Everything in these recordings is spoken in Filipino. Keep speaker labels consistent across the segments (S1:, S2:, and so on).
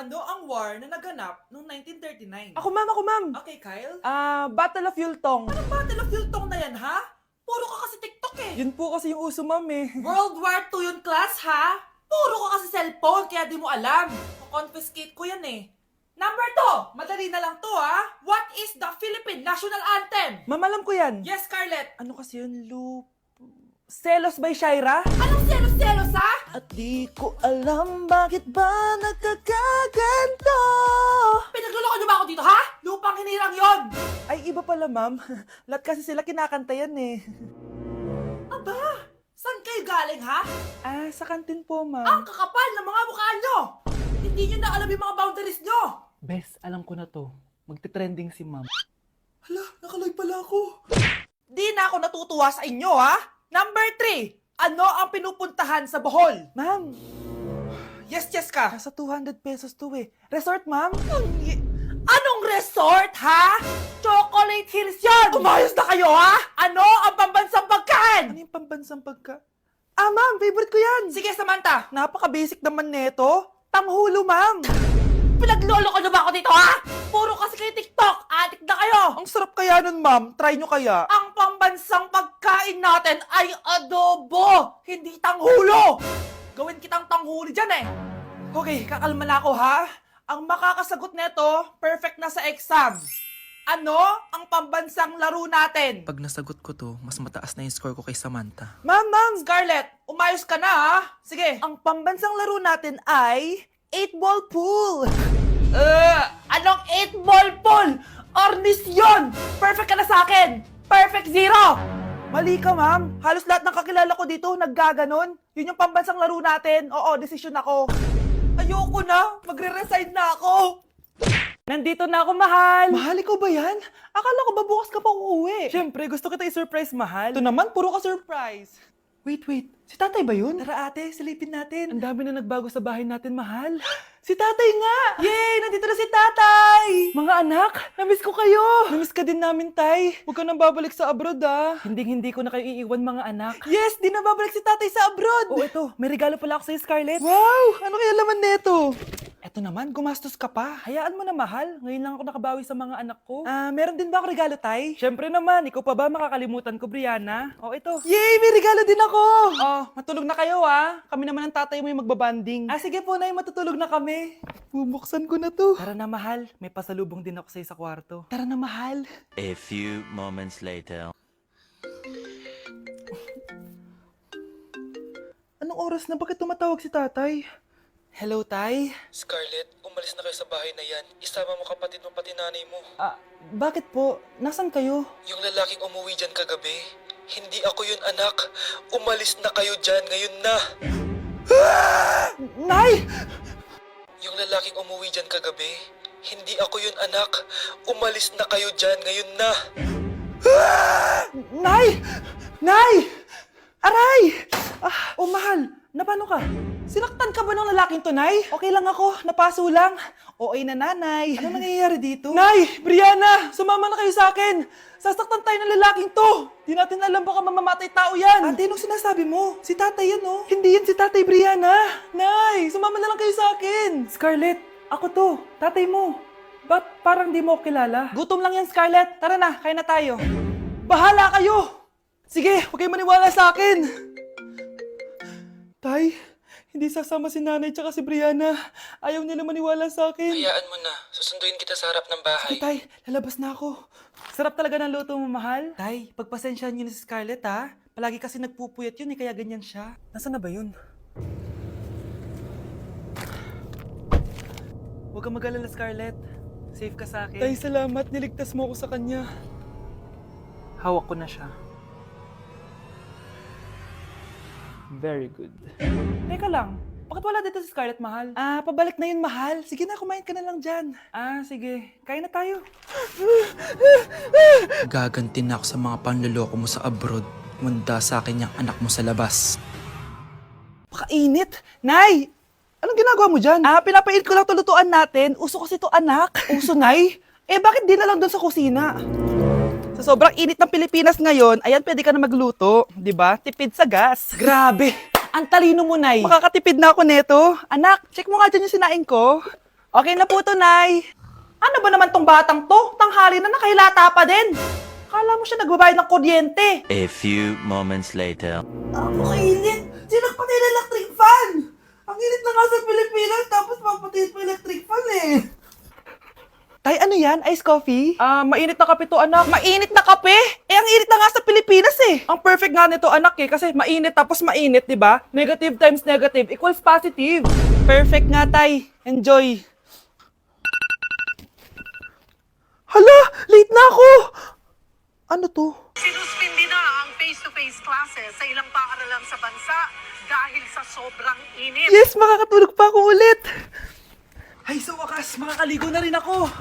S1: Ano ang war na naganap noong 1939?
S2: Ako ma'am.
S1: Okay, Kyle.
S2: Battle of Yultong.
S1: Anong Battle of Yultong na yan, ha? Puro ka kasi TikTok eh.
S2: Yun po kasi yung uso ma'am eh.
S1: World War II yun, class, ha? Puro ka kasi cellphone, kaya di mo alam. Confiscate ko yan eh. Number 2, madali na lang to, ha? What is the Philippine National Anthem?
S2: Ma'am, alam ko yan.
S1: Yes, Scarlett.
S2: Ano kasi yun, Selos by Shaira?
S1: Anong selos-selos, ha?
S2: At di ko alam bakit ba nagkakaganto.
S1: Pinagluloko niyo ba ako dito, ha? Lupang hinirang yon.
S2: Ay, iba pala ma'am. Lahat kasi sila kinakanta yan eh.
S1: Aba, saan kayo galing, ha?
S2: Sa kantin po
S1: Ang
S2: ma'am.
S1: kakapal ng mga mukha nyo! Hindi nyo na alam yung mga boundaries nyo!
S2: Bes, alam ko na to. Magte-trending si ma'am.
S1: Hala, nakaloy pala ako. Di na ako natutuwa sa inyo, ha? Number 3, ano ang pinupuntahan sa Bohol?
S2: Ma'am,
S1: Yes ka.
S2: nasa 200 pesos to eh. Resort ma'am?
S1: Anong resort, ha? Chocolate Hills yun! Umayos na kayo, ha? Ano ang pambansang pagkain?
S2: Ano yung pambansang pagka... Ma'am, favorite ko yan.
S1: Sige, Samantha.
S2: Napaka-basic naman neto. Tanghulo ma'am.
S1: Pinaglolo ko nyo ba ako dito, ha? Puro kasi kayo TikTok. Adik na kayo.
S2: Ang sarap kaya nun ma'am. Try nyo kaya.
S1: Ang pambansang pagkain natin ay adobo, hindi tanghulo. Gawin kitang tanghuli dyan eh. Okay, kakalma na ako ha. Ang makakasagot neto, perfect na sa exam. Ano ang pambansang laro natin?
S3: Pag nasagot ko to, mas mataas na yung score ko kay Samantha.
S2: Ma'am.
S1: Scarlett, umayos ka na ha. Sige.
S2: Ang pambansang laro natin ay 8-ball pool.
S1: Anong 8-ball pool? Ornis yun! Perfect ka na sa akin! Perfect 0!
S2: Mali ka ma'am. Halos lahat ng kakilala ko dito naggaganon. Yun yung pambansang laro natin. Oo, desisyon ako.
S1: Ayoko na. Magre-resign na ako.
S2: Nandito na ako, mahal. Mahal, ikaw ba yan? Akala ko ba bukas ka pa uuwi? Siyempre, gusto kita i-surprise, mahal. Ito naman, puro ka surprise. Wait. Si tatay ba yun? Tara ate, silipin natin. Ang dami na nagbago sa bahay natin, mahal. Si tatay nga! Yay! Nandito na si tatay! Mga anak, namiss ko kayo! Namiss ka din namin, tay. Huwag ka nang babalik sa abroad, ah. Hindi ko na kayo iiwan, mga anak. Yes! Di na babalik si tatay sa abroad! Oh, ito. May regalo pala ako sa'yo, Scarlett. Wow! Ano kaya laman neto? Eto naman, gumastos ka pa. Hayaan mo na, mahal. Ngayon lang ako nakabawi sa mga anak ko. Meron din ba ako regalo, tay? Siyempre naman. Ikaw pa ba makakalimutan ko, Brianna? Oh, ito. Yay! May regalo din ako! Oh, matulog na kayo, ah. Kami naman ang tatay mo yung magbabanding. Sige po, nay. Matutulog na kami. Bubuksan ko na to. Tara na, mahal. May pasalubong din ako sa'yo sa kwarto. Tara na, mahal.
S4: A few moments later.
S2: Anong oras na? Bakit tumatawag si tatay? Hello, tay?
S3: Scarlett, umalis na kayo sa bahay na yan. Isama mo kapatid mo pati nanay mo.
S2: Bakit po? Nasaan kayo?
S3: Yung lalaking umuwi dyan kagabi, hindi ako yun anak. Umalis na kayo dyan ngayon na.
S2: Nay!
S3: Yung lalaking umuwi dyan kagabi, hindi ako yun anak. Umalis na kayo dyan ngayon na.
S2: Nay! Nay! Aray! Mahal. Napano ka? Sinaktan ka ba ng lalaking to, Nay? Okay lang ako. Napaso lang. OA na nanay. Ano nangyayari dito? Nay! Brianna! Sumama na kayo sa akin! Sasaktan tayo ng lalaking to! Di natin alam baka mamamatay tao yan! Ate, anong sinasabi mo? Si tatay yan, oh. Hindi yan si tatay, Brianna! Nay! Sumama na lang kayo sa akin! Scarlett, ako to. Tatay mo. Ba't parang di mo ako kilala? Gutom lang yan, Scarlett. Tara na, kain na tayo. Bahala kayo! Sige, huwag kayong maniwala sa akin! Tay, hindi sasama si nanay tsaka si Brianna. Ayaw nila maniwala sa akin.
S3: Hayaan mo na. Susunduin kita sa harap ng bahay.
S2: Sige, tay, lalabas na ako. Sarap talaga ng luto mo, mahal. Tay, pagpasensyahan niyo na si Scarlett, ha? Palagi kasi nagpupuyat yun, kaya ganyan siya. Nasaan na ba yun? Huwag kang mag-alala, Scarlett. Safe ka sa akin. Tay, salamat. Niligtas mo ako sa kanya. Hawak ko na siya. Very good. Teka lang, bakit wala dito si Scarlett, mahal? Pabalik na yun, mahal. Sige na, kumain ka na lang dyan. Sige. Kain na tayo.
S3: Gaganti na ako sa mga panloloko mo sa abroad. Munda sa akin yung anak mo sa labas.
S2: Pakainit. Nay! Anong ginagawa mo dyan? Pinapait ko lang to lutuan natin. Uso kasi to, anak. Uso, Nay? Bakit di na lang doon sa kusina? Sa sobrang init ng Pilipinas ngayon, ayan, pwede ka na magluto. Di ba? Tipid sa gas. Grabe! Ang talino mo, Nay. Makakatipid na ako neto. Anak, check mo nga dyan yung sinaing ko. Okay na po to, Nay.
S1: Ano ba naman tong batang to? Tanghali na nakahilata pa din. Kala mo siya nagbabayad ng kuryente.
S4: A few moments later.
S1: Kainit! Sinagpatay na electric fan! Ang init na nga sa Pilipinas, tapos papatay pa electric fan eh.
S2: Tay, ano yan? Ice coffee?
S1: Mainit na kape to, anak. Mainit na kape? Eh, ang init na nga sa Pilipinas eh.
S2: Ang perfect nga nito, anak eh. Kasi mainit tapos mainit, di ba? Negative times negative equals positive. Perfect nga, Tay. Enjoy. Hala! Late na ako! Ano to?
S5: Sinuspindi na ang face-to-face classes sa ilang paaralan sa bansa dahil sa sobrang init.
S2: Yes, makakatulog pa ako ulit. Ay, sa wakas, makakaligo na rin ako.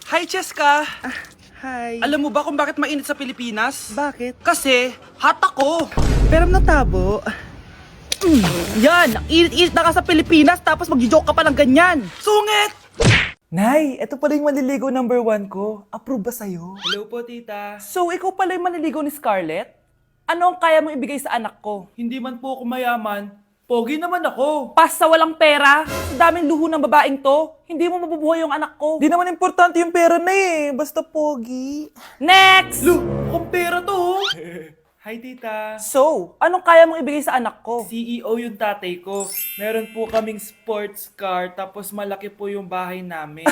S2: Hi, Cheska.
S6: Hi.
S2: Alam mo ba kung bakit mainit sa Pilipinas?
S6: Bakit?
S2: Kasi, hot ako.
S6: Pero natabo.
S2: Yan, ang init-init na ka sa Pilipinas tapos mag-joke ka pa ng ganyan. Sungit!
S6: Nay, ito pala yung maliligo number 1 ko. Approve ba sa'yo?
S2: Hello po, tita. So, ikaw pala yung maniligaw ni Scarlett? Ano ang kaya mong ibigay sa anak ko? Hindi man po ako mayaman, pogi naman ako. Pas sa walang pera, sa daming luho ng babaeng to, hindi mo mabubuhay yung anak ko.
S6: Di naman importante yung pera na eh. Basta pogi.
S2: Next! Kung pera to, oh. Hi, tita. So, anong kaya mong ibigay sa anak ko? CEO yung tatay ko. Meron po kaming sports car, tapos malaki po yung bahay namin.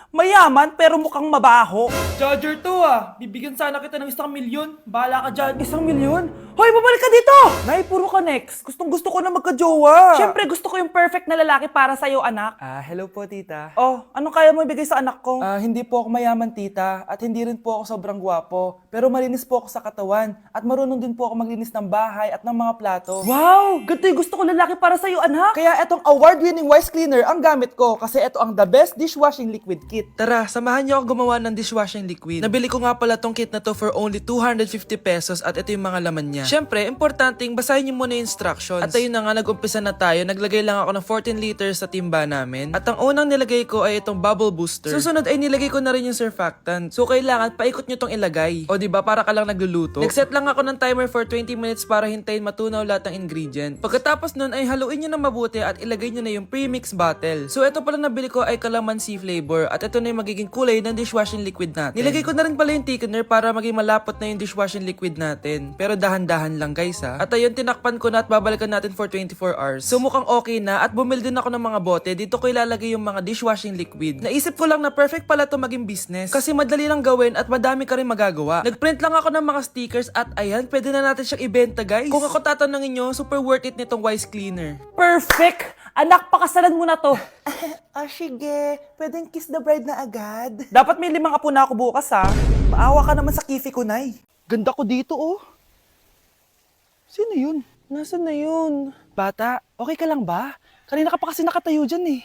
S2: Mayaman, pero mukhang mabaho. Charger to ah. Bibigyan sana kita ng 1 milyon. Bahala ka dyan. 1 milyon? Hoy, babalik ka dito! Nay, puro ka next. Gustong-gusto ko na magka-jowa. Siyempre, gusto ko yung perfect na lalaki para sa'yo, anak.
S6: Hello po, tita.
S2: Oh, anong kaya mo ibigay sa anak ko?
S6: Hindi po ako mayaman, tita. At hindi rin po ako sobrang gwapo. Pero malinis po ako sa katawan. At marunong din po ako maglinis ng bahay at ng mga plato.
S2: Wow! Ganito yung gusto ko lalaki para sa'yo, anak.
S6: Kaya etong award-winning Wise Cleaner ang gamit ko kasi ito ang the best dishwashing liquid kit.
S7: Tara, samahan niyo ako gumawa ng dishwashing liquid. Nabili ko nga pala tong kit na to for only 250 pesos at ito yung mga laman niya. Syempre, importanteng basahin niyo muna yung instructions. At ayun na nga, nag-umpisa na tayo. Naglagay lang ako ng 14 liters sa timba namin. At ang unang nilagay ko ay itong bubble booster. Susunod ay nilagay ko na rin yung surfactant. So kailangan paikot niyo tong ilagay. O diba, para ka lang nagluluto. Nag-set lang ako ng timer for 20 minutes para hintayin matunaw lahat ng ingredient. Pagkatapos nun ay haluin niyo na mabuti at ilagay niyo na yung pre-mix bottle. So ito pala nabili ko ay calamansi flavor at ito na yung magiging kulay ng dishwashing liquid natin. Nilagay ko na rin pala yung thickener para maging malapot na yung dishwashing liquid natin. Pero dahan-dahan lang guys ha. At ayun, tinakpan ko na at babalikan natin for 24 hours. So mukhang okay na at bumili din ako ng mga bote. Dito ko ilalagay yung mga dishwashing liquid. Naisip ko lang na perfect pala to maging business. Kasi madali lang gawin at madami ka rin magagawa. Nagprint lang ako ng mga stickers at ayan, pwede na natin siyang ibenta guys. Kung ako tatanungin nyo, super worth it nitong Wise Cleaner.
S2: Perfect! Anak, pakasalan mo na to.
S6: Sige. Pwedeng kiss the bride na agad.
S2: Dapat may 5 apo na ako bukas ha.
S6: Maawa ka naman sa kifi ko, Nay.
S2: Ganda ko dito oh.
S6: Sino yun?
S2: Nasaan na yun?
S6: Bata, okay ka lang ba? Kanina ka pa kasi nakatayo dyan eh.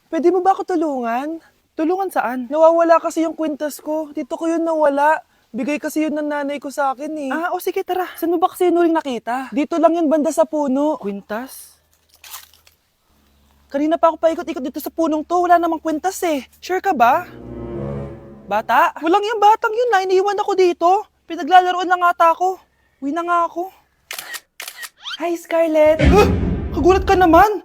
S2: Pwede mo ba ako tulungan?
S6: Tulungan saan?
S2: Nawawala kasi yung kwintas ko. Dito ko yun nawala. Bigay kasi yun ng nanay ko sa akin eh.
S6: O sige, tara.
S2: Saan mo ba kasi yun uling nakita? Dito lang yun banda sa puno.
S6: Kwintas?
S2: Kanina pa ako paikot-ikot dito sa punong to. Wala namang kwintas eh. Sure ka ba? Bata? Walang yung batang yun na. Iniwan ako dito. Pinaglalaroan lang ata ako. Uwi na nga ako.
S6: Hi, Scarlett.
S2: Kagulat ka naman.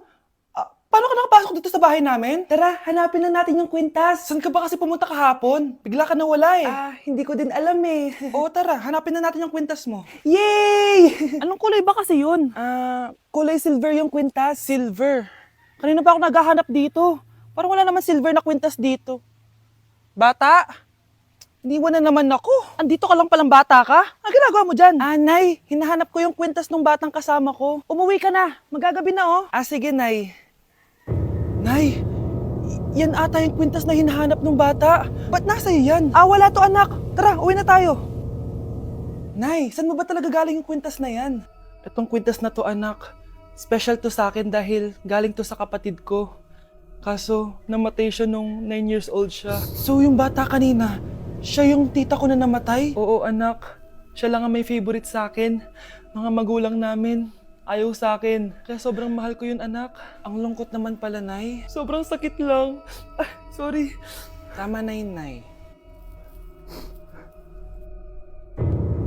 S2: Paano ka nakapasok dito sa bahay namin?
S6: Tara, hanapin na natin yung kwintas.
S2: Saan ka ba kasi pumunta kahapon? Bigla ka nawala eh.
S6: Hindi ko din alam eh.
S2: Oo, tara. Hanapin na natin yung kwintas mo.
S6: Yay!
S2: Anong kulay ba kasi yun?
S6: Kulay silver yung kwintas.
S2: Silver. Kanina pa ako naghahanap dito. Parang wala naman silver na kwintas dito. Bata? Iniwan na naman ako. Andito ka lang palang bata ka? Ang ginagawa mo dyan?
S6: Nay, hinahanap ko yung kwintas ng batang kasama ko.
S2: Umuwi ka na. Magagabi na oh.
S6: Sige, Nay. Nay, yan ata yung kwintas na hinahanap ng bata. Ba't nasa iyo yan?
S2: Wala to anak. Tara, uwi na tayo.
S6: Nay, saan mo ba talaga galing yung kwintas na yan?
S2: Itong kwintas na to anak, special to sa akin dahil galing to sa kapatid ko. Kaso, namatay siya nung 9 years old siya.
S6: So yung bata kanina, siya yung tita ko na namatay?
S2: Oo anak, siya lang ang may favorite sa akin. Mga magulang namin, ayaw sa akin. Kaya sobrang mahal ko yun anak.
S6: Ang lungkot naman pala, Nay.
S2: Sobrang sakit lang. Sorry.
S6: Tama na yun, Nay.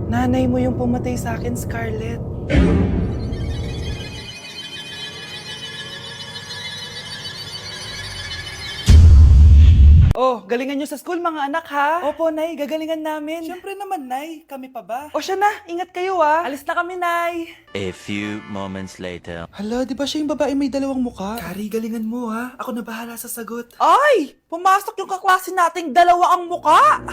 S6: Nanay mo yung pumatay sa akin, Scarlett.
S2: Oh, galingan nyo sa school mga anak ha? Opo, Nay, gagalingan namin. Siyempre naman, Nay. Kami pa ba? O siya na, ingat kayo ha. Alis na kami, Nay.
S4: A few moments later.
S6: Hala, di ba siya yung babae may dalawang muka? Kari, galingan mo ha. Ako na bahala sa sagot.
S2: Ay! Pumasok yung kaklase nating dalawa ang muka!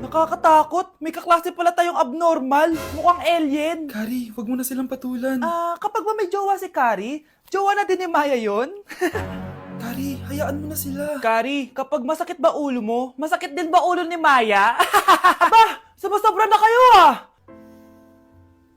S2: Nakakatakot. May kaklase pala tayong abnormal. Mukhang alien.
S6: Kari, wag mo na silang patulan.
S2: Kapag ba may jowa si Kari, jowa na din ni Maya yon?
S6: Kari, hayaan mo na sila.
S2: Kari, kapag masakit ba ulo mo, masakit din ba ulo ni Maya? Aba, sumasobra na kayo ah!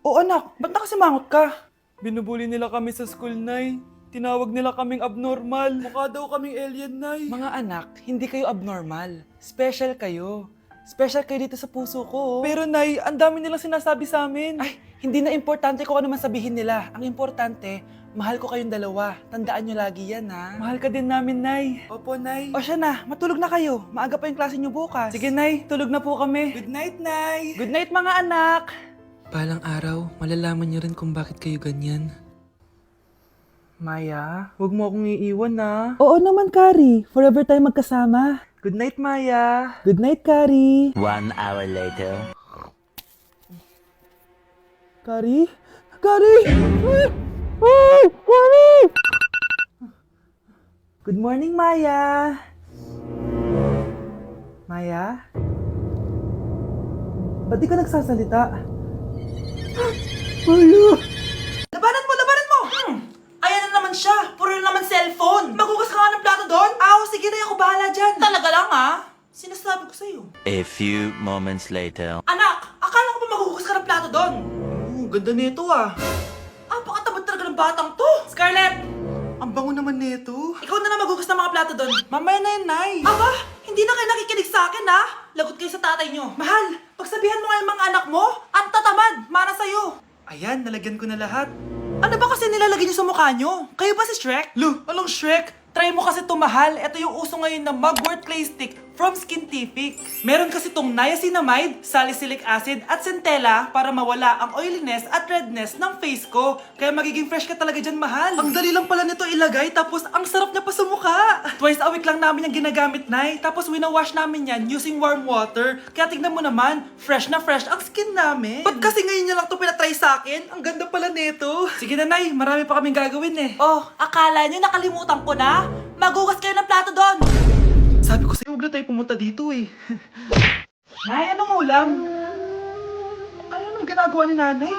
S2: O anak, ba't nakasimangot ka?
S6: Binubuli nila kami sa school, Nay. Tinawag nila kaming abnormal. Mukha daw kaming alien, Nay.
S2: Mga anak, hindi kayo abnormal. Special kayo. Special kayo dito sa puso ko.
S6: Pero, Nay, ang dami nilang sinasabi sa amin.
S2: Ay, hindi na importante kung ano man sabihin nila. Ang importante, mahal ko kayong dalawa. Tandaan nyo lagi yan, ha?
S6: Mahal ka din namin, Nay.
S2: Opo, Nay. O siya na, matulog na kayo. Maaga pa yung klase nyo bukas.
S6: Sige, Nay, tulog na po kami.
S2: Good night, Nay. Good night, mga anak.
S7: Palang araw, malalaman niyo rin kung bakit kayo ganyan.
S6: Maya, wag mo akong iiwan, na.
S2: Oo naman, Kari. Forever tayo magkasama.
S6: Good night, Maya.
S2: Good night, Kari.
S4: 1 hour later.
S2: Kari? Kari! Ay! Kari! Good morning, Maya. Maya? Ba't di ka nagsasalita? Maya! Labanan mo! Labanan mo! Ayan na naman siya. Puro na naman cellphone. Magugas ka nga ng plato doon? Sige na, ako bahala dyan. Talaga lang, ha? Sinasabi ko sa'yo.
S4: A few moments later.
S2: Anak, akala ko ba magugas ka ng plato doon?
S6: Ganda nito, ah.
S2: Pakatabat talaga ng batang to. Scarlett!
S6: Ang bango naman nito.
S2: Ikaw na magugas ng mga plato doon. Mamaya na yan, Nay. Aba, hindi na kayo nakikinig sa akin, ha? Lagot kayo sa tatay nyo. Mahal, pagsabihan mo nga yung mga anak mo, ang tatamad, mana sa'yo.
S6: Ayan, nalagyan ko na lahat.
S2: Ano ba kasi nilalagay nyo sa mukha nyo? Kayo ba si Shrek? Lu, anong Shrek? Try mo kasi to, mahal. Ito yung uso ngayon na mugwort clay stick from Skintific. Meron kasi tong niacinamide, salicylic acid at centella para mawala ang oiliness at redness ng face ko. Kaya magiging fresh ka talaga dyan, mahal. Ang dali lang pala nito ilagay, tapos ang sarap niya pa sa mukha. Twice a week lang namin yung ginagamit, Nay. Tapos winawash namin yan using warm water. Kaya tignan mo naman, fresh na fresh ang skin namin. Ba't kasi ngayon niya lang to pinatry sa akin? Ang ganda pala nito. Sige na, Nay. Marami pa kaming gagawin eh. Oh, akala niyo nakalimutan ko na? Magugas kayo ng plato doon.
S6: Sabi ko sa'yo, huwag na tayo pumunta dito, eh.
S2: Nay, anong ulam?
S6: Ano nang ginagawa ni nanay?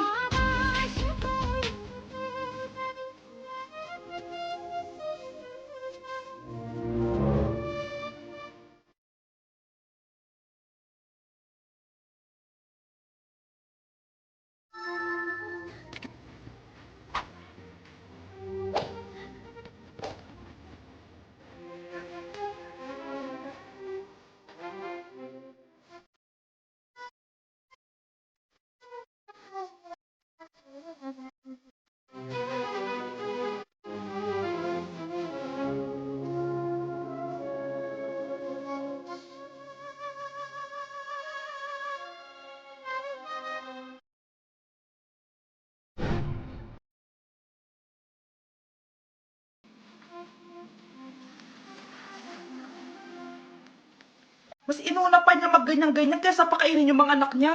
S2: Mas inuna pa niya mag-ganyan-ganyan kaysa pakainin yung mga anak niya.